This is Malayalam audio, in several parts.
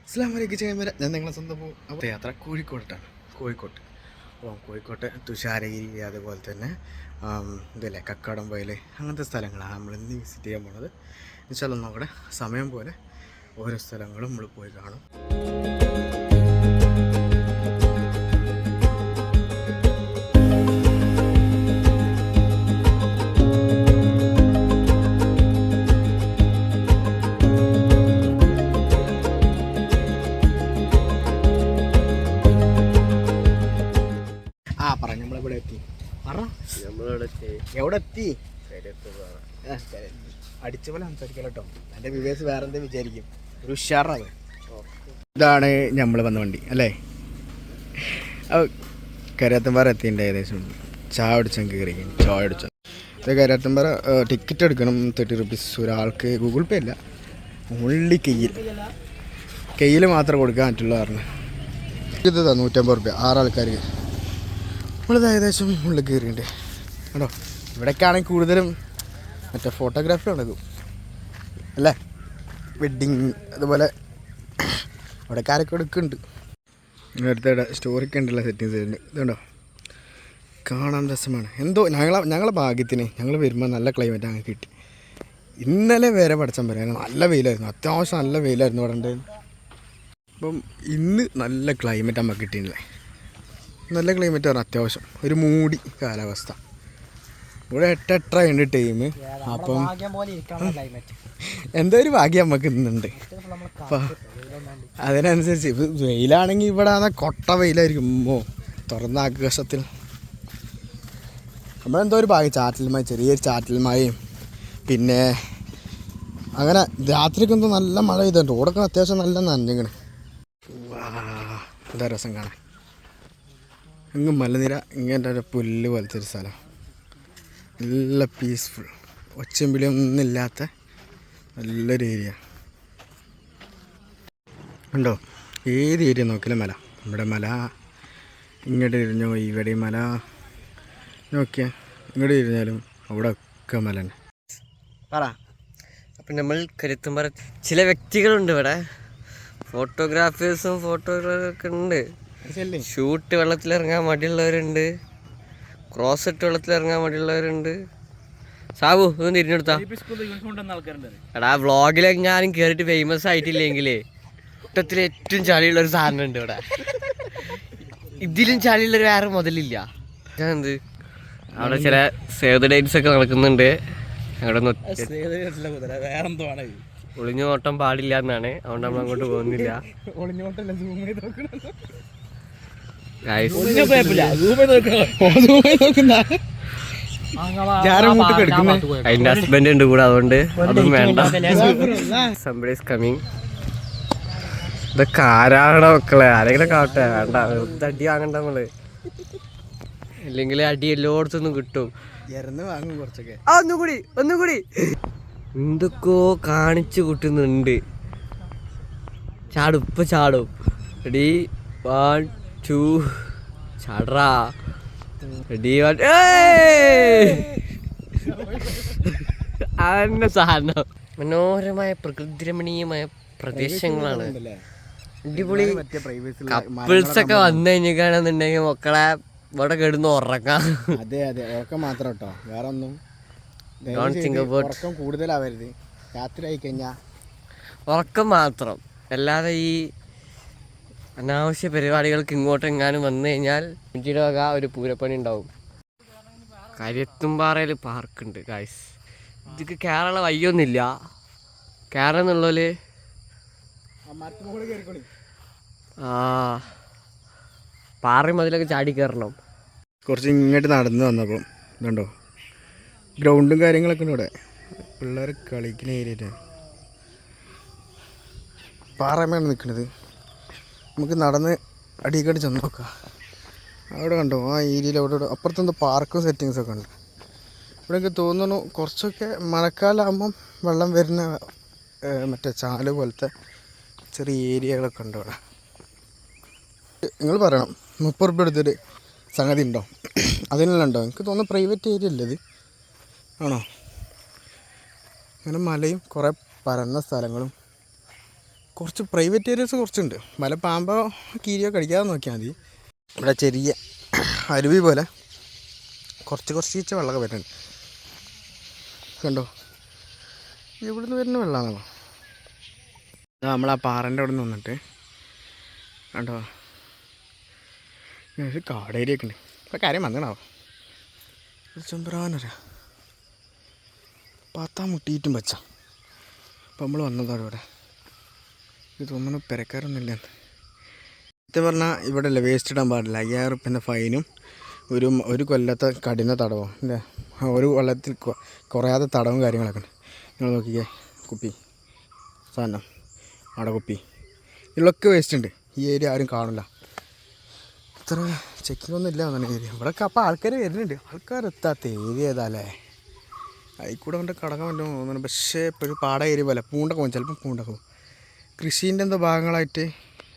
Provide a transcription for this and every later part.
അസ്സലാമലൈക്കും ചെയ്യുമ്പോൾ ഞാൻ നിങ്ങളെ സ്വന്തം പോകും. അപ്പോൾ യാത്ര കോഴിക്കോട്ടാണ്. അപ്പോൾ കോഴിക്കോട്ടെ തുഷാരഗിരി, അതുപോലെ തന്നെ ഇതല്ലേ കക്കാടം വയൽ, അങ്ങനത്തെ സ്ഥലങ്ങളാണ് നമ്മളിന്ന് വിസിറ്റ് ചെയ്യാൻ പോണത്. എന്നുവെച്ചാൽ നമ്മുടെ സമയം പോലെ ഓരോ സ്ഥലങ്ങളും നമ്മൾ പോയി കാണും. നമ്മളിവിടെ എത്തി. എവിടെ എത്തി? അടിച്ച പോലെ സംസാരിക്കല്ലോ കേട്ടോ. എൻ്റെ വിവേസ് വേറെ എന്താ വിചാരിക്കും. ഒരു ഉഷാറാണ്. ഇതാണ് നമ്മൾ വന്ന വണ്ടി അല്ലേ? കരിയാത്തമ്പാറ എത്തിൻ്റെ ഏകദേശം ചായ അടിച്ചാൽ കയറി ചായ അടിച്ചാൽ ഇത് കരിയാത്തമ്പാറ ടിക്കറ്റ് എടുക്കണം. 30 റുപ്പീസ് ഒരാൾക്ക്. ഗൂഗിൾ പേ അല്ല, ഓൺലി കയ്യിൽ മാത്രം കൊടുക്കാൻ പറ്റുള്ളൂ പറഞ്ഞു. ഇത് 150 റുപ്യ 6 ആൾക്കാർക്ക്. നമ്മളിത് ഏകദേശം ഉള്ളിൽ കയറിയിട്ടുണ്ട് കേട്ടോ. ഇവിടേക്കാണെങ്കിൽ കൂടുതലും മറ്റേ ഫോട്ടോഗ്രാഫി നടക്കും അല്ലേ, വെഡ്ഡിങ്, അതുപോലെ അവിടെ കാരൊക്കെ എടുക്കുന്നുണ്ട്. അടുത്തവിടെ സ്റ്റോറിക്ക് ഉണ്ടല്ലോ സെറ്റിങ്സ് ഉണ്ട്. ഇതുണ്ടോ, കാണാൻ രസമാണ്. എന്തോ ഞങ്ങളെ ഭാഗ്യത്തിന് ഞങ്ങൾ വരുമ്പോൾ നല്ല ക്ലൈമറ്റ് അങ്ങനെ കിട്ടി. ഇന്നലെ വരെ പഠിച്ചാൽ പറയാൻ നല്ല വെയിലായിരുന്നു, അത്യാവശ്യം നല്ല വെയിലായിരുന്നു ഇവിടെ ഉണ്ടായിരുന്നു. അപ്പം ഇന്ന് നല്ല ക്ലൈമറ്റ് നമുക്ക് കിട്ടിയില്ലേ. നല്ല ക്ലൈമറ്റ് പറഞ്ഞാൽ അത്യാവശ്യം ഒരു മൂടി കാലാവസ്ഥ. ഇവിടെ 8:30 ഉണ്ട് ടൈം. അപ്പം എന്തോ ഒരു ഭാഗ്യം നമുക്ക് ഇന്നുണ്ട്. അപ്പം അതിനനുസരിച്ച് വെയിലാണെങ്കിൽ ഇവിടെ കൊട്ട വെയിലായിരിക്കും. തുറന്ന ആകാശത്തിൽ നമ്മളെന്തോ ഒരു ഭാഗ്യം. ചാറ്റൽ മഴ, ചെറിയൊരു ചാറ്റൽ മഴയും പിന്നെ അങ്ങനെ രാത്രിക്ക് എന്തോ നല്ല മഴ ചെയ്തിട്ടുണ്ട്. റോഡൊക്കെ അത്യാവശ്യം നല്ല നനഞ്ഞിങ്ങനെ. എന്താ രസം കാണാൻ. ഇങ്ങ് മലനിര, ഇങ്ങനത്തെ ഒരു പുല്ല് പോലത്തെ ഒരു സ്ഥലം. നല്ല പീസ്ഫുൾ, ഒച്ചമ്പിളിയൊന്നുമില്ലാത്ത നല്ലൊരു ഏരിയ ഉണ്ടോ. ഏത് ഏരിയ നോക്കിയാലും മല. ഇവിടെ മല, ഇങ്ങോട്ട് തിരിഞ്ഞോ ഇവിടെ മല, നോക്കിയാൽ ഇങ്ങോട്ട് തിരിഞ്ഞാലും അവിടെ ഒക്കെ മല തന്നെ. പറ. അപ്പം നമ്മൾ കരുത്തുംപാറ ചില വ്യക്തികളുണ്ട് ഇവിടെ, ഫോട്ടോഗ്രാഫേഴ്സൊക്കെ ഉണ്ട്. ഷൂട്ട് വെള്ളത്തിലിറങ്ങാൻ മടിയുള്ളവരുണ്ട്, ക്രോസ് ഇട്ട് വെള്ളത്തിലിറങ്ങാൻ മടിയുള്ളവരുണ്ട്. സാബു ഇതൊന്നും തിരിഞ്ഞെടുത്താ എടാ. വ്ളോഗിലെങ്ങാനും കയറിയിട്ട് ഫേമസ് ആയിട്ടില്ലെങ്കിലേ കൂട്ടത്തിൽ ഏറ്റവും ചളിയുള്ളൊരു സാധനം ഉണ്ട് ഇവിടെ. ഇതിലും ചളിയുള്ളൊരു വേറെ മുതലില്ല. എന്ത് അവിടെ ചില സേവ് ദ ഡേറ്റ്സ് ഒക്കെ നടക്കുന്നുണ്ട്. അവിടെ ഒളിഞ്ഞു നോട്ടം പാടില്ല എന്നാണ്, അതുകൊണ്ട് നമ്മൾ അങ്ങോട്ട് പോകുന്നില്ല. അതിന്റെ ഹസ്ബൻഡ് ഉണ്ട് കൂടെ, അതുകൊണ്ട് അതും വേണ്ട. Somebody is coming. ഇതൊക്കെ ആരാണോ മക്കളെ, ആരെങ്കിലും കാട്ടെ, വേണ്ട. വെറുതെ അടി വാങ്ങണ്ട നമ്മള്, അല്ലെങ്കിൽ അടി എല്ലായിടത്തൊന്നും കിട്ടും. ഒന്നുകൂടി എന്തൊക്കെയോ കാണിച്ചു കൂട്ടുന്നുണ്ട്. ചാടും, ഇപ്പൊ ചാടും. റെഡി 1 2 ചാടറാ. റെഡി 1 അന്നെ സാധനം. മനോഹരമായ പ്രകൃതിരമണീയമായ പ്രദേശങ്ങളാണ്. അടിപൊളി. കപ്പിൾസൊക്കെ വന്നു കഴിഞ്ഞാണെന്നുണ്ടെങ്കിൽ മക്കളെ ഇവിടെ കിടന്ന് ഉറക്കാം. അതെ ഉറക്കം മാത്രം കേട്ടോ, വേറെ ഒന്നും ഉറക്കം കൂടുതലാവരുത്. രാത്രി ആയി കഴിഞ്ഞാൽ ഉറക്കം മാത്രം, അല്ലാതെ ഈ അനാവശ്യ പരിപാടികൾക്ക് ഇങ്ങോട്ടെങ്ങാനും വന്നു കഴിഞ്ഞാൽ ഇന്ത്യയുടെ വക ഒരു പൂരപ്പണി ഉണ്ടാവും. കരിയത്തുംപാറയിൽ പാർക്കുണ്ട് ഗായ്സ്. ഇതൊക്കെ കേരള വയ്യൊന്നുമില്ല. കേരളം എന്നുള്ളവര് പാറ മതിലൊക്കെ ചാടി കയറണം. കുറച്ച് ഇങ്ങോട്ട് നടന്ന് വന്നപ്പോൾ ഇതുണ്ടോ, ഗ്രൗണ്ടും കാര്യങ്ങളൊക്കെ ഉണ്ട് ഇവിടെ. പിള്ളേർ കളിക്കുന്ന ഏരിയ. പാറമേണ് നിൽക്കുന്നത്. നമുക്ക് നടന്ന് അടിക്കടി ചെന്ന് നോക്കാം. അവിടെ കണ്ടോ ആ ഏരിയയിൽ അവിടെ അപ്പുറത്തെന്തോ പാർക്കും സെറ്റിങ്സൊക്കെ ഉണ്ട്. ഇവിടെ എനിക്ക് തോന്നുന്നു കുറച്ചൊക്കെ മഴക്കാലമാകുമ്പം വെള്ളം വരുന്ന മറ്റേ ചാല് പോലത്തെ ചെറിയ ഏരിയകളൊക്കെ ഉണ്ട് അവിടെ. നിങ്ങൾ പറയണം 30 റുപ്യ എടുത്തൊരു സംഗതി ഉണ്ടോ? അതിനെല്ലാം ഉണ്ടോ? എനിക്ക് തോന്നുന്നു പ്രൈവറ്റ് ഏരിയ അല്ലേ ഇത്, ആണോ? അങ്ങനെ മലയും കുറേ പരന്ന സ്ഥലങ്ങളും കുറച്ച് പ്രൈവറ്റ് ഏരിയസ് കുറച്ചുണ്ട്. വല്ല പാമ്പോ കീരിയോ കടിക്കാതെ നോക്കിയാൽ മതി. ഇവിടെ ചെറിയ അരുവി പോലെ കുറച്ച് വെള്ളമൊക്കെ വരുന്നുണ്ട്. കണ്ടോ, ഇവിടുന്ന് വരുന്ന വെള്ളമാണല്ലോ. നമ്മൾ ആ പാറൻ്റെ അവിടെ നിന്ന് വന്നിട്ട് കണ്ടോ ഒരു കാട് ഏരിയ ഒക്കെ ഉണ്ട്. ഇപ്പം കാര്യം വന്നണാവോ ചെമ്പറാനൊരാ പാത്താ മുട്ടിയിട്ടും വെച്ച. അപ്പം നമ്മൾ വന്നതാണ് ഇവിടെ. ഇത് തോന്നുന്നു പെരക്കാരൊന്നുമില്ല. സത്യം പറഞ്ഞാൽ ഇവിടെ അല്ലേ വേസ്റ്റ് ഇടാൻ പാടില്ല. 5000 റുപ്യൻ്റെ ഫൈനും ഒരു കൊല്ലത്തെ കഠിന തടവും അല്ലേ, ഒരു കൊല്ലത്തിൽ കുറയാതെ തടവും കാര്യങ്ങളൊക്കെ ഉണ്ട്. നിങ്ങൾ നോക്കിക്കേ, കുപ്പി സാധനം അവിടെ കുപ്പി ഇതിലൊക്കെ വേസ്റ്റ് ഉണ്ട്. ഈ ഏരിയ ആരും കാണില്ല. ഇത്ര ചെക്കിംഗ് ഒന്നും ഇല്ല എന്നാണ് ഏരിയ. ഇവിടെയൊക്കെ അപ്പോൾ ആൾക്കാർ വരുന്നുണ്ട്. ആൾക്കാരെത്താത്ത ഏരിയ ഏതാല്ലേ, അതിൽക്കൂടെ കൊണ്ട് കടക്കാൻ പറ്റുമോ തോന്നുന്നു. പക്ഷേ ഇപ്പോഴും പാട ഏരിയ പോലെ പൂണ്ടൊക്കെ പോകും, ചിലപ്പോൾ പൂണ്ടൊക്കെ പോകും. കൃഷീൻ്റെ എന്തോ ഭാഗങ്ങളായിട്ട്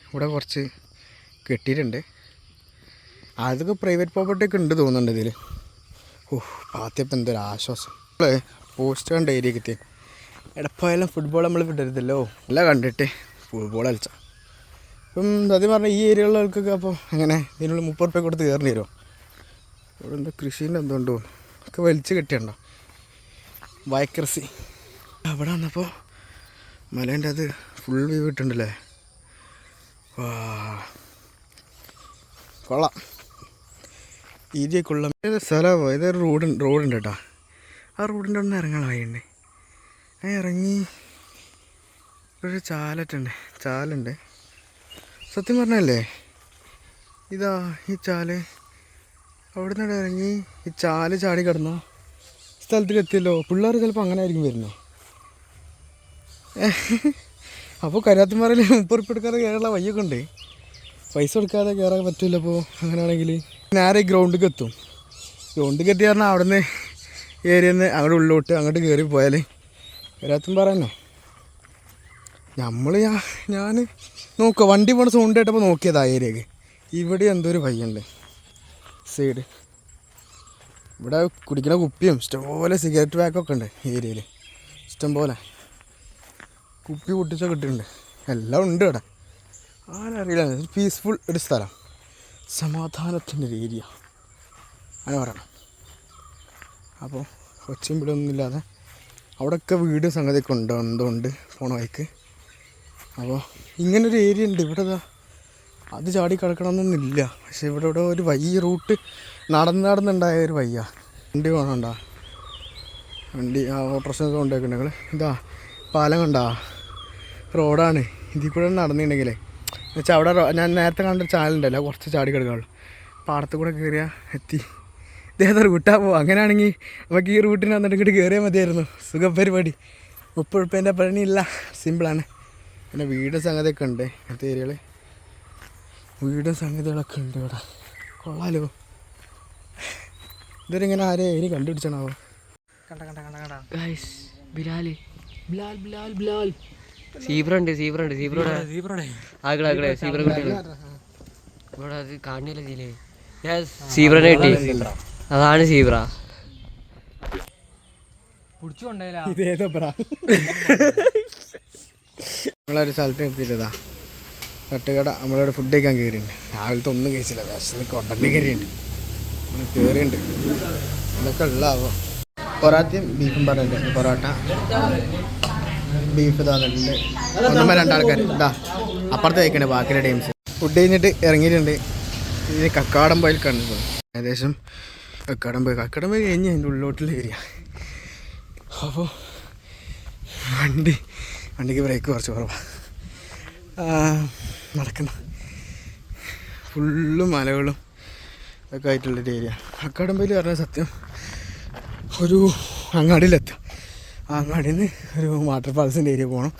ഇവിടെ കുറച്ച് കെട്ടിയിട്ടുണ്ട്. അതൊക്കെ പ്രൈവറ്റ് പ്രോപ്പർട്ടി ഒക്കെ ഉണ്ട് തോന്നുന്നുണ്ട് ഇതിൽ. പാത്തിയപ്പം എന്തൊരു ആശ്വാസം. പോസ്റ്റ് കണ്ട ഏരിയക്ക് എത്തി. എടപ്പായാലും ഫുട്ബോൾ നമ്മൾ വിടരുതല്ലോ. എല്ലാം കണ്ടിട്ട് ഫുട്ബോൾ കളിച്ച ഇപ്പം സത്യം പറഞ്ഞാൽ ഈ ഏരിയകളിലൊക്കെ അപ്പോൾ അങ്ങനെ ഇതിനുള്ള 30 റുപ്യ കൊടുത്ത് കയറേണ്ടി വരുമോ? ഇവിടെ എന്താ കൃഷീൻ്റെ എന്തുകൊണ്ടോ ഒക്കെ വലിച്ച് കെട്ടിയുണ്ടോ വയക്കൃഷി. അവിടെ വന്നപ്പോൾ മലേൻ്റെ അത് ഫുൾ വ്യൂ കിട്ടുന്നുണ്ടല്ലേ. വാ കൊള്ളാം. ഏരിയക്കുള്ള സ്ഥലമോ ഇതൊരു റോഡുണ്ട് കേട്ടോ. ആ റോഡിൻ്റെ ഒന്ന് ഇറങ്ങാൻ വഴിയുണ്ട്. ഇറങ്ങി ഒരു ചാലുണ്ട്. സത്യം പറഞ്ഞല്ലേ, ഇതാ ഈ ചാല് അവിടെ നിന്ന് ഇറങ്ങി ഈ ചാല് ചാടി കിടന്ന സ്ഥലത്തേക്ക് എത്തിയല്ലോ. പിള്ളേർ ചിലപ്പോൾ അങ്ങനെ ആയിരിക്കും വരുന്നത്. അപ്പോൾ കരാത്തുമാറിൽ 30 റുപ്യ എടുക്കാതെ കയറാനുള്ള വഴിയൊക്കെ ഉണ്ട്. പൈസ കൊടുക്കാതെ കയറാൻ പറ്റില്ല. അപ്പോൾ അങ്ങനെയാണെങ്കിൽ നേരെ ഗ്രൗണ്ടിലേക്ക് എത്തും. ഗ്രൗണ്ടിലേക്ക് എത്തി പറഞ്ഞാൽ അവിടെ നിന്ന് ഏരിയയിൽ നിന്ന് അങ്ങോട്ട് ഉള്ളിലോട്ട് അങ്ങോട്ട് കയറി പോയാൽ കരാത്തുംപാറ തന്നെ. ഞാൻ നോക്കുക വണ്ടി പോണ സൗണ്ട് കേട്ടപ്പോൾ നോക്കിയതാ ഏരിയക്ക്. ഇവിടെ എന്തൊരു വഴിയുണ്ട് സൈഡ്. ഇവിടെ കുടിക്കുന്ന കുപ്പിയും ഇഷ്ടംപോലെ സിഗരറ്റ് പാക്കൊക്കെ ഉണ്ട് ഏരിയയിൽ. ഇഷ്ടംപോലെ കുപ്പി പൊട്ടിച്ചൊക്കെ ഇട്ടിട്ടുണ്ട്. എല്ലാം ഉണ്ട് ഇവിടെ. ആരറിയില്ല. പീസ്ഫുൾ ഒരു സ്ഥലം, സമാധാനത്തിൻ്റെ ഒരു ഏരിയ അങ്ങനെ പറയണം. അപ്പോൾ ഒച്ചയും പിടിയൊന്നുമില്ലാതെ അവിടെയൊക്കെ വീട് സംഗതിയൊക്കെ ഉണ്ട് എന്തുകൊണ്ട് പോണ വഴിക്ക്. അപ്പോൾ ഇങ്ങനൊരു ഏരിയ ഉണ്ട് ഇവിടെ. അത് ചാടി കിടക്കണമെന്നൊന്നുമില്ല. പക്ഷെ ഇവിടെ ഒരു വഴി റൂട്ട് നടന്നുണ്ടായ ഒരു വയ്യ. വണ്ടി വേണമുണ്ടാ, വണ്ടി ഓട്ടോറിക്ഷ കൊണ്ടുപോയിക്കുണ്ടെങ്കിൽ ഇതാ പാലം കണ്ടാ റോഡാണ്. ഇതിൽ കൂടെ നടന്നിട്ടുണ്ടെങ്കിലേ എന്നുവെച്ചാൽ അവിടെ ഞാൻ നേരത്തെ കണ്ടൊരു ചാനലുണ്ടല്ലോ, കുറച്ച് ചാടി കിടക്കാനുള്ളൂ. പാടത്ത് കൂടെ കയറിയാൽ എത്തി. ഇതേതാ റൂട്ടാ പോവുക. അങ്ങനെയാണെങ്കിൽ നമുക്ക് ഈ റൂട്ടിന് വന്നിട്ട് ഇങ്ങോട്ട് കയറിയാൽ മതിയായിരുന്നു. സുഖപരിപാടി. 30 റുപ്യേൻ്റെ പണിയില്ല, സിമ്പിളാണ്. പിന്നെ വീടും സംഗതിയൊക്കെ ഉണ്ട്. അങ്ങനത്തെ ഏരിയകൾ വീടും സംഗതികളൊക്കെ ഉണ്ട് ഇവിടെ. കൊള്ളാലോ. ഇതൊരിങ്ങനെ ആരെ ഏരി കണ്ടുപിടിച്ചാണാവോ. സീബ്ര ഇവിടെ അത് കാണില്ല ജില്ലേ. സീബ്രനെ കിട്ടി. അതാണ് സീബ്ര. നമ്മളൊരു സ്ഥലത്ത് എത്തിയിട്ടതാ തട്ടുകട. നമ്മളിവിടെ ഫുഡ് കഴിക്കാൻ കയറിയിട്ടുണ്ട്. രാവിലത്തെ ഒന്നും കഴിച്ചില്ല. വിശന്ന് കൊണ്ടണ്ടി കയറിയുണ്ട്. കയറിയുണ്ട്. ഇതൊക്കെ ഉള്ളാവോ. പൊറാത്തയും ബീഫും പറഞ്ഞിട്ടുണ്ട്. പൊറോട്ട ബീഫ് തന്നിട്ടുണ്ട്. 2 ആൾക്കാർ ഇതാ അപ്പുറത്ത് കഴിക്കണ്ടേ ബാക്കിയുള്ള ടീംസ്. ഫുഡ് കഴിഞ്ഞിട്ട് ഇറങ്ങിയിട്ടുണ്ട്. ഇതിന് കക്കാടംപൊയിൽ കണ്ടു. ഏകദേശം കക്കാടംപൊയിൽ കഴിഞ്ഞ് അതിൻ്റെ ഉള്ളിലോട്ടുള്ള ഏരിയ. അപ്പോൾ വണ്ടിക്ക് ബ്രേക്ക് കുറച്ച് കുറവാണ്. നടക്കുന്ന ഫുള്ളും മലകളും ഒക്കെ ആയിട്ടുള്ളൊരു ഏരിയ. കക്കാടംപൊയിൽ പറഞ്ഞാൽ സത്യം ഒരു അങ്ങാടിയിലെത്തുക. ആ അങ്ങാടിയിൽ നിന്ന് ഒരു വാട്ടർഫാൾസിൻ്റെ ഏരിയ പോകണം,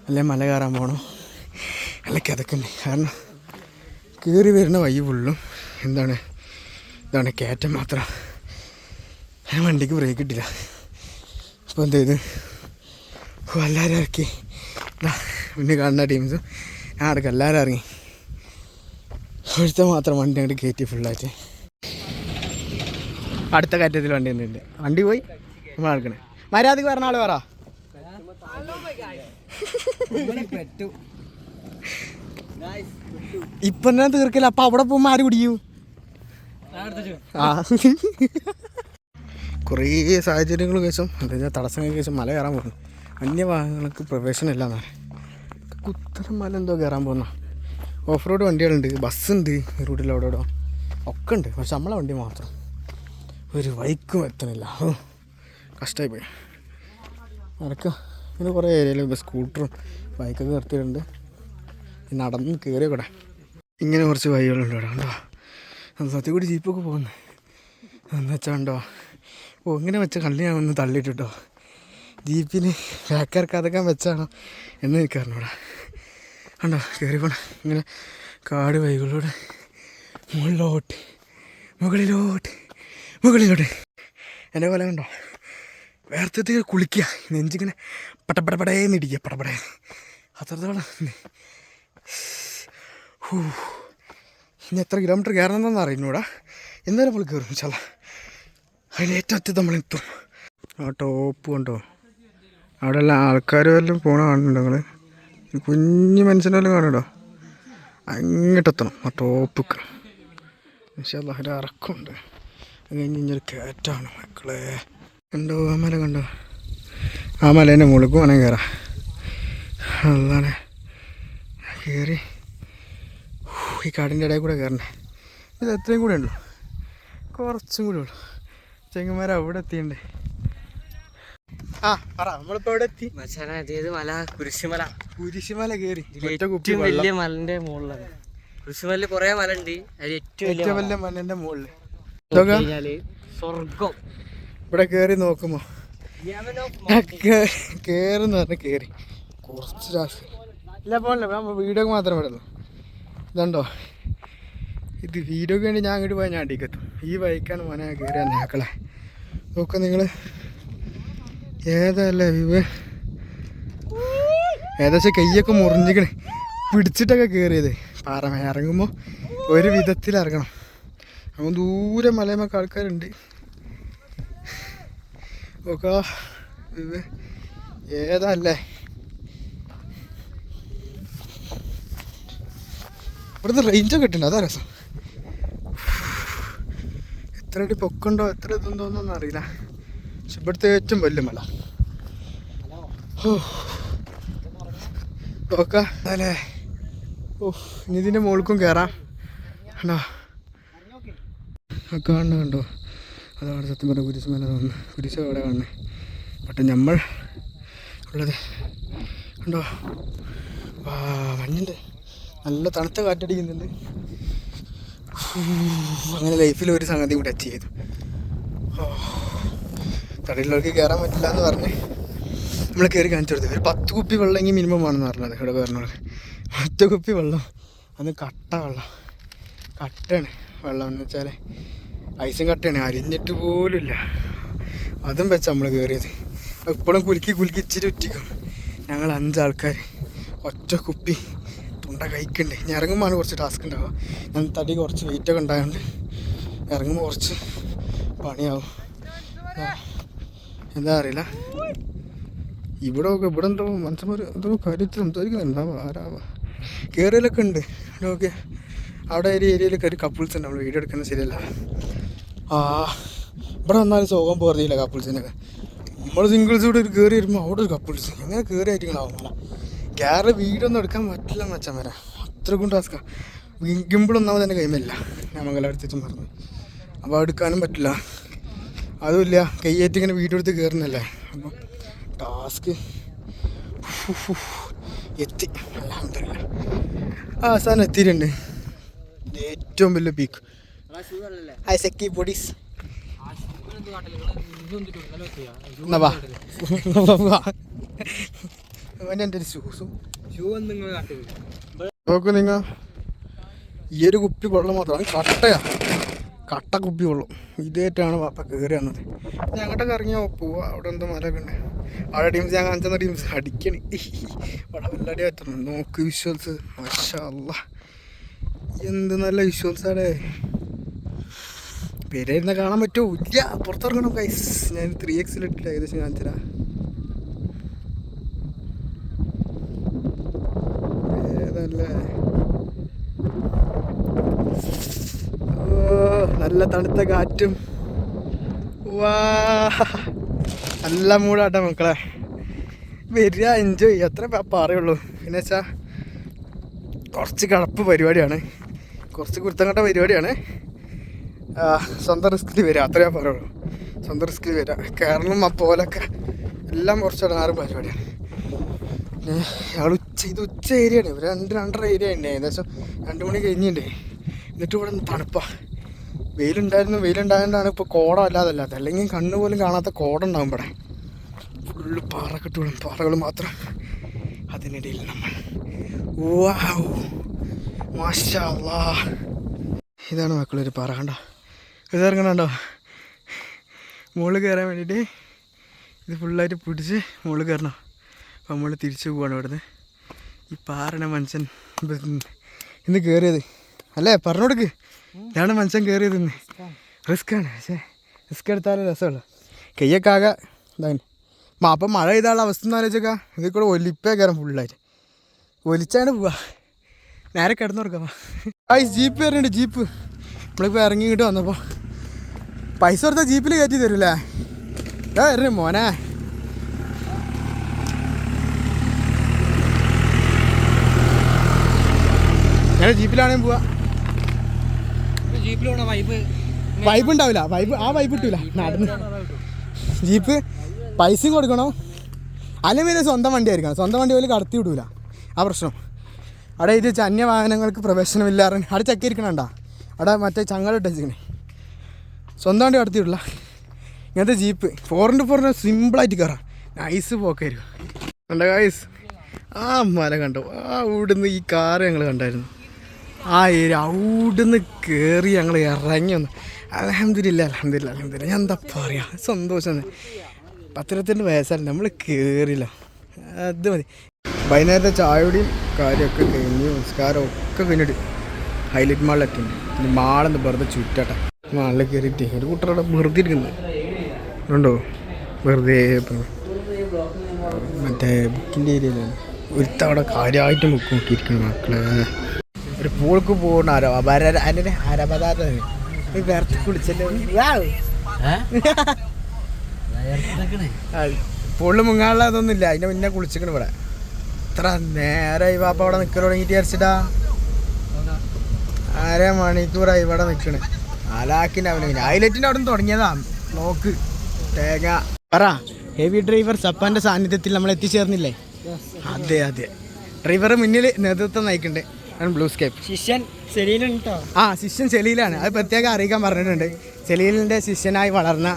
അല്ലെങ്കിൽ മല കയറാൻ പോകണം, അല്ലെങ്കിൽ അതൊക്കെ ഉണ്ട്. കാരണം കയറി വരുന്ന വഴി ഫുള്ളും ഇതാണ് കയറ്റം മാത്രം. ഞാൻ വണ്ടിക്ക് ബ്രേക്ക് കിട്ടില്ല. അപ്പോൾ എന്ത് ചെയ്ത് എല്ലാവരും ഇറക്കി. പിന്നെ കാണുന്ന ടീംസും ഞാൻ അടക്കം എല്ലാവരും ഇറങ്ങി. ഒരുത്ത മാത്രം വണ്ടി അങ്ങോട്ട് കയറ്റി ഫുള്ളായിട്ട്. അടുത്ത കയറ്റത്തിൽ വണ്ടി ഒന്നുമില്ല. വണ്ടി പോയി നമ്മൾ നടക്കണേ. മര്യാദക്ക് പറഞ്ഞ ആൾ പറ. ഇപ്പൊ ഞാൻ തീർക്കില്ല, അപ്പൊ അവിടെ പോകുമ്പോ ആര് കുടിക്കും? ആ കുറേ സാഹചര്യങ്ങൾ കേസും എന്താ തടസ്സങ്ങൾ കേസും മല കയറാൻ പോകുന്നു. അന്യവാഹനങ്ങൾക്ക് പ്രവേശനമില്ല എന്നാണ്. കുത്തരം മല എന്തോ കയറാൻ പോകുന്ന. ഓഫ് റോഡ് വണ്ടികളുണ്ട്, ബസ്സുണ്ട് ഈ റൂട്ടിൽ, അവിടെ ഇവിടെ ഒക്കെ ഉണ്ട്. പക്ഷെ നമ്മളെ വണ്ടി മാത്രം ഒരു ബൈക്കും എത്തണില്ല. ഓ കഷ്ടമായി പോയി. നടക്കുക ഇങ്ങനെ കുറേ ഏരിയയിൽ സ്കൂട്ടറും ബൈക്കൊക്കെ നിർത്തിയിട്ടുണ്ട്. നടന്ന് കയറിയ കൂടെ ഇങ്ങനെ കുറച്ച് വഴികളുണ്ട് ഇവിടെ. കണ്ടോ സത്യം കൂടി ജീപ്പൊക്കെ പോകുന്നത് എന്ന് വെച്ചാൽ ഉണ്ടോ. ഓ ഇങ്ങനെ വെച്ച കള്ളി ഞാൻ ഒന്ന് തള്ളിയിട്ടോ. ജീപ്പിന് ബാക്കിറക്കാതൊക്കെ വെച്ചാണോ എന്ന് എനിക്കറിഞ്ഞു ഇവിടെ. കണ്ടോ കയറി പോണ ഇങ്ങനെ കാട് വഴികളിലൂടെ മുകളിലോട്ട് മുകളിലോട്ട് മുകളിലോട്ട്. എൻ്റെ പോലെ കണ്ടോ വേർത്തിട്ട് കുളിക്കുക, നെഞ്ചിങ്ങനെ പടപടപടേന്ന് ഇടിക്കുക, പടപടേ അത്രത്തോളം. ഇനി എത്ര കിലോമീറ്റർ കയറണമെന്ന് അറിയുന്നൂടാ. എന്നാലും നമ്മൾ കയറും ഇൻഷാല്ലാ. അതിലേറ്റവും അറ്റത്ത് നമ്മളെത്തും. ആ ടോപ്പ് കണ്ടോ, അവിടെ എല്ലാം ആൾക്കാർ വല്ലതും പോണ കാണുന്നുണ്ടോ നിങ്ങൾ? കുഞ്ഞു മനുഷ്യനെല്ലാം കാണുമോ? അങ്ങോട്ടെത്തണം ആ ടോപ്പിക്ക് ഇൻഷാല്ലാ. ഒരു ഇറക്കമുണ്ട്, അത് കഴിഞ്ഞ് ഇഞ്ഞൊരു കയറ്റാണ് മക്കളെ. കണ്ടോ ആ മല കണ്ടോ? ആ മലേൻ്റെ മുകളിലേക്ക് വേണമെങ്കിൽ കയറാം. അതാണ് കയറി ഈ കാടിൻ്റെ ഇടയിൽ കൂടെ കയറണ്ടേ. ഇത് എത്രയും കൂടെ ഉള്ളൂ, കുറച്ചും കൂടെ ഉള്ളൂ. ചെങ്ങന്മാർ അവിടെ എത്തിയുണ്ട്. ആ പറ നമ്മളിപ്പോൾ എവിടെ എത്തി? മല കുരിശുമല. കുരിശുമല കയറി ഏറ്റവും വലിയ മലന്റെ മുകളിലാണ്. കുരിശുമല കുറേ മല ഉണ്ട്, അതിൽ ഏറ്റവും വലിയ മലന്റെ മുകളിൽ സ്വർഗം. ഇവിടെ കയറി നോക്കുമ്പോ കയറുന്ന പറഞ്ഞാൽ കയറി കുറച്ച് രാഷ്ട്രീയം ഇല്ല പോകണല്ലേ. വീഡിയോ മാത്രം വിടുന്നു. ഇതുണ്ടോ ഇത് വീഡിയോക്ക് വേണ്ടി ഞാൻ അങ്ങോട്ട് പോയാൽ ഞാൻ അടിക്കത്തും. ഈ ബൈക്കാണ് മോനെ കയറിയ നാക്കളെ. നോക്കാം നിങ്ങൾ ഏതല്ലേ വിവ് ഏകദേശം കയ്യൊക്കെ മുറിഞ്ഞിക്കണേ പിടിച്ചിട്ടൊക്കെ കയറിയത്. പാറ ഇറങ്ങുമ്പോൾ ഒരു വിധത്തിൽ ഇറങ്ങണം. അപ്പോൾ ദൂരെ മലയമൊക്കെ ആൾക്കാരുണ്ട്. നോക്കാ വിവ് ഏതല്ലേ. ഇവിടുന്ന് റേഞ്ചൊക്കെ കിട്ടുന്നുണ്ട്, അതാ രസം. എത്ര അടി പൊക്കുണ്ടോ എത്ര ഇതുണ്ടോന്നൊന്നും അറിയില്ല. പക്ഷെ ഇവിടുത്തെ ഏറ്റവും വലിയ മല. നോക്കാം അല്ലേ. ഓ ഇനി ഇതിൻ്റെ മുകൾക്കും കയറാം. കണ്ടോ കാണുന്ന കണ്ടോ, അതവിടെ സത്യം പറഞ്ഞ കുരിശ് മല തോന്നുന്നു. കുരിശ് അവിടെ കാണുന്നത്. പക്ഷെ നമ്മൾ ഉള്ളത് കണ്ടോ, വാ മഞ്ഞുണ്ട്, നല്ല തണുത്ത കാറ്റടിക്കുന്നുണ്ട്. അങ്ങനെ ലൈഫിൽ ഒരു സംഗതി കൂടെ ടച്ച് ചെയ്തു. തടയിലേക്ക് കയറാൻ പറ്റില്ല എന്ന് പറഞ്ഞ് നമ്മൾ കയറി കാണിച്ചു കൊടുത്തു. ഒരു 10 കുപ്പി വെള്ളമെങ്കിൽ മിനിമം വേണമെന്ന് പറഞ്ഞത് ഇവിടെ പറഞ്ഞോളൂ. 10 കുപ്പി വെള്ളം, അത് കട്ട വെള്ളം, കട്ടയാണ് വെള്ളം എന്ന് വെച്ചാൽ ഐസും കട്ടയാണ്, അരിഞ്ഞിട്ട് പോലുമില്ല. അതും വെച്ചാൽ നമ്മൾ കയറിയത്. ഇപ്പോഴും കുലുക്കി കുലുക്കി ഇച്ചിരി ഉറ്റിക്കും. ഞങ്ങൾ 5 ആൾക്കാർ ഒറ്റ കുപ്പി തുണ്ട കഴിക്കണ്ടേ. ഇനി ഇറങ്ങുമ്പോൾ കുറച്ച് ടാസ്ക് ഉണ്ടാവുക. ഞാൻ തടി കുറച്ച് വെയിറ്റൊക്കെ ഉണ്ടായതുകൊണ്ട് ഇറങ്ങുമ്പോൾ കുറച്ച് പണിയാവും. എന്താ അറിയില്ല. ഇവിടെ എന്തോ മനുഷ്യന്മാർ എന്തോ കാര്യത്തിൽ സംസാരിക്കുന്നുണ്ടാവുക. ആരാവുക കയറിയലൊക്കെ ഉണ്ട്. ഓക്കെ അവിടെ ഒരു ഏരിയയിൽ കയറി കപ്പിൾസ് ഉണ്ട്. നമ്മൾ വീഡിയോ എടുക്കുന്നത് ശരിയല്ല. ഇവിടെ വന്നാലും സുഖം പോറിയില്ല കപ്പിൾസിനൊക്കെ. നമ്മൾ സിംഗിൾസ് കൂടെ കയറി വരുമ്പോൾ അവിടെ ഒരു കപ്പിൾസ് എങ്ങനെ കയറി ആയിരിക്കണാവും. കയറി വീഡിയോ ഒന്നും എടുക്കാൻ പറ്റില്ല എന്ന് വെച്ചാൽ വരാം. അത്രക്കും ടാസ്ക്കാണ്. ഗിമ്പിളൊന്നാമത് എൻ്റെ കൈമല്ല, ഞാൻ മംഗലാടുത്തും പറഞ്ഞു. അപ്പോൾ എടുക്കാനും പറ്റില്ല. അതുമില്ല കയ്യേറ്റ് ഇങ്ങനെ വീഡിയോ എടുത്ത് കയറുന്നല്ലേ. അപ്പം ടാസ്ക് എത്തി അൽഹംദുലില്ലാ. അവസാനം എത്തിയിട്ടുണ്ട് ഏറ്റവും വലിയ പീക്ക്. സെക്കി പൊടീസ് എൻ്റെ ഒരു ഷൂസും നോക്കൂ നിങ്ങൾ. ഈ ഒരു കുപ്പി വെള്ളം മാത്രമാണ് കട്ടയാ, കട്ട കുപ്പി വെള്ളം. ഇതായിട്ടാണ് പാപ്പ കയറി വന്നത്. ഞങ്ങോട്ടൊക്കെ ഇറങ്ങിയാൽ പോവാ. അവിടെ എന്തോ മരമൊക്കെ ഉണ്ട്. അവിടെ ടീംസ് ഞാൻ കാണിച്ചെന്ന ടീംസ് അടിക്കണി വളരെ വല്ലാടി പറ്റുന്നു. നോക്ക് വിഷ്വൽസ്, മാഷാ അല്ലാഹ് എന്ത് നല്ല വിഷ്വൽസാടേ. പേരായിരുന്ന കാണാൻ പറ്റുമോ? ഇല്ല, പുറത്തിറങ്ങണം ഗൈസ്. ഞാൻ 3x ഇട്ടിട്ട് ഏകദേശം കാണിച്ചരാ. ഏതല്ലേ നല്ല തണുത്ത കാറ്റും. വാ, നല്ല മൂടാട്ടോ മക്കളെ. വരിക, എൻജോയ് ചെയ്യുക, അത്രേ പറയുള്ളൂ. പിന്നെ വെച്ചാൽ കുറച്ച് കടപ്പ് പരിപാടിയാണ്, കുറച്ച് കുരുത്തങ്കട്ട പരിപാടിയാണ്. സ്വന്തം റിസ്കിൽ വരിക, അത്രേ പറയുള്ളൂ. സ്വന്തം റിസ്കിൽ വരിക, കാരണം അപ്പോലൊക്കെ എല്ലാം കുറച്ച് ഇടങ്ങാറ് പരിപാടിയാണ്. പിന്നെ ഞങ്ങൾ ഉച്ച ഏരിയയാണ്, 2-2.5 ഏരിയ ഉണ്ട്. ഏകദേശം 2 മണി കഴിഞ്ഞിട്ടുണ്ട്. എന്നിട്ട് ഇവിടെ തണുപ്പാണ്. വെയിലുണ്ടായതുകൊണ്ടാണ് ഇപ്പോൾ കോട അല്ലാതല്ലാത്ത, അല്ലെങ്കിൽ കണ്ണ് പോലും കാണാത്ത കോട ഉണ്ടാകും ഇവിടെ. ഫുള്ള് പാറക്കെട്ടുകളും പാറകൾ മാത്രം. അതിനിടയിൽ നമ്മൾ വാവ്, മാഷാ അല്ലാഹ്. ഇതാണ് മക്കളൊരു പാറ, കണ്ടോ? ഇതിറങ്ങണോ മുകളിൽ കയറാൻ വേണ്ടിയിട്ട്. ഇത് ഫുള്ളായിട്ട് പിടിച്ച് മുകളിൽ കയറണം. അപ്പോൾ നമ്മൾ തിരിച്ചു പോവാണ് ഇവിടുന്ന്. ഈ പാറണ മനുഷ്യൻ ഇന്ന് കയറിയത് അല്ലേ? പറഞ്ഞു കൊടുക്ക്, ഇതാണ് മനുഷ്യൻ കയറിയത് ഇന്ന്. റിസ്ക്കാണ്, പക്ഷേ റിസ്ക് എടുത്താലും രസമുള്ളൂ. കയ്യൊക്കെ ആകെ ഇതാണ്. അപ്പം മഴ ചെയ്താലുള്ള അവസ്ഥ എന്ന് ആലോചിച്ചേക്കാ. ഇതിൽ കൂടെ ഒലിപ്പേ കയറാം, ഫുള്ളായിട്ട് ഒലിച്ചാണ് പോവാ. നേരെ കിടന്നുറക്കാം. Jeep കയറിയുണ്ട്, jeep. നമ്മളിപ്പോൾ ഇറങ്ങിയിട്ട് വന്നപ്പോൾ പൈസ കൊടുത്താൽ ജീപ്പിൽ കയറ്റി തരൂല്ലേ? വരണേ മോനെ. ഞാൻ ജീപ്പിലാണേ പോവാ. വൈബ് ഉണ്ടാവില്ല, ആ വൈബ് കിട്ടൂല നടന്ന്. ജീപ്പ് പൈസയും കൊടുക്കണം, അല്ലെങ്കിൽ സ്വന്തം വണ്ടി ആയിരിക്കണം. സ്വന്തം വണ്ടി പോലും കടത്തി വിടൂല, ആ പ്രശ്നം. അവിടെ ഇത് അന്യവാഹനങ്ങൾക്ക് പ്രവേശനമില്ലാറ് അവിടെ ചക്കിരിക്കണണ്ടാ. അവിടെ മറ്റേ ചങ്ങലിട്ട് വെച്ചിരിക്കണേ. സ്വന്തം വണ്ടി കടത്തി വിടില്ല. ഇങ്ങനത്തെ ജീപ്പ് 4x4 സിമ്പിളായിട്ട് കയറാം, നൈസ് പോക്കായിരിക്കും. കണ്ടോ ഗായ്സ്, ആ മല കണ്ടോ? ആ അവിടുന്ന് ഈ കാറ് ഞങ്ങൾ കണ്ടായിരുന്നു. ആ ഏരിയ അവിടുന്ന് കയറി ഞങ്ങൾ ഇറങ്ങി വന്നു. അൽഹംദുലില്ലാ. ഞാൻ എന്താ പറയുക, സന്തോഷം. 12 വയസ്സാണ്, നമ്മൾ കയറില്ല, അത് മതി. വൈകുന്നേരത്തെ ചായയുടെയും കാര്യമൊക്കെ കഴിഞ്ഞ് നിസ്കാരം ഒക്കെ കഴിഞ്ഞിട്ട് ഹൈലൈറ്റ് മാളിലെത്തി. ഇനി മാളെന്ന് വെറുതെ ചുറ്റാട്ടെ. മാളിൽ കയറിയിട്ട് ഒരു കുട്ടറോടെ വെറുതെ ഇരിക്കുന്നത് ഉണ്ടോ? വെറുതെ മറ്റേ ബുക്കിൻ്റെ ഏരിയയിലാണ്. ഒരുത്തവിടെ കാര്യമായിട്ട് ബുക്ക് നോക്കിയിരിക്കണം മക്കളെ. ഒരു പൂൾക്ക് പോകുന്ന അരപതാരം വേർത്ത് കുളിച്ചല്ലോ. പൂളിൽ മുങ്ങാനുള്ള അതൊന്നുമില്ല, അതിൻ്റെ മുന്നേ കുളിച്ചിക്കണം ഇവിടെ. ഇത്ര നേരമായി പാപ്പ അവിടെ നിൽക്കൽ തുടങ്ങിയിട്ട് വിചാരിച്ചിട്ടാ. 1/2 മണിക്കൂറായി ഇവിടെ നിൽക്കണ്. ആലാക്കിൻ്റെ അവനെ ഹൈലൈറ്റിൻ്റെ അവിടെ നിന്ന് തുടങ്ങിയതാ. നോക്ക് തേങ്ങ പറ. ഹെവി ഡ്രൈവർ സപ്പാൻ്റെ സാന്നിധ്യത്തിൽ നമ്മൾ എത്തിച്ചേർന്നില്ലേ? അതെ. ഡ്രൈവർ മുന്നിൽ നേതൃത്വം നയിക്കുന്നുണ്ട്. ബ്ലൂ സ്കേപ്പ് ശിഷ്യൻ സെലീലുണ്ടോ? ശിഷ്യൻ സെലീലാണ്. അത് പ്രത്യേകം അറിയിക്കാൻ പറഞ്ഞിട്ടുണ്ട്. സെലീലിൻ്റെ ശിഷ്യനായി വളർന്ന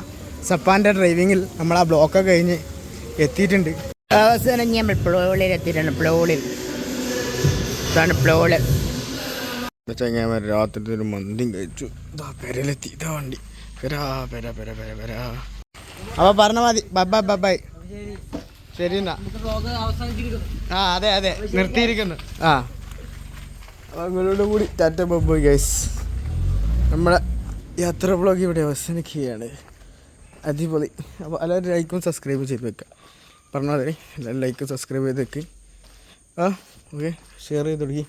സപ്പാൻ്റെ ഡ്രൈവിങ്ങിൽ നമ്മൾ ആ ബ്ലോക്കൊക്കെ കഴിഞ്ഞ് എത്തിയിട്ടുണ്ട്. അവസാനം നമ്മൾ പ്ലോളിലെത്തിയിട്ടുണ്ട്. ചങ്ങാമാർ രാത്രി ഒരു മന്തിയും കഴിച്ചു. ഇതാ പെരയിലെത്തി. ഇതാ വണ്ടി പെരാ. അപ്പോൾ പറഞ്ഞ മതി. ബൈ. ശരി എന്നാ. അതെ നിർത്തിയിരിക്കുന്നു. നിങ്ങളോട് കൂടി ടാറ്റ ബൈ ഗൈസ്. നമ്മുടെ യാത്ര ബ്ലോഗ് ഇവിടെ അവസാനിക്കുകയാണ്. അടിപൊളി. അപ്പോൾ എല്ലാവരും ലൈക്കും സബ്സ്ക്രൈബ് ചെയ്ത് വെക്കുക. പറഞ്ഞാൽ മതി, എല്ലാവരും ലൈക്കും സബ്സ്ക്രൈബ് ചെയ്ത് വെക്കുക. ഓക്കെ, ഷെയർ ചെയ്ത് തുടങ്ങി.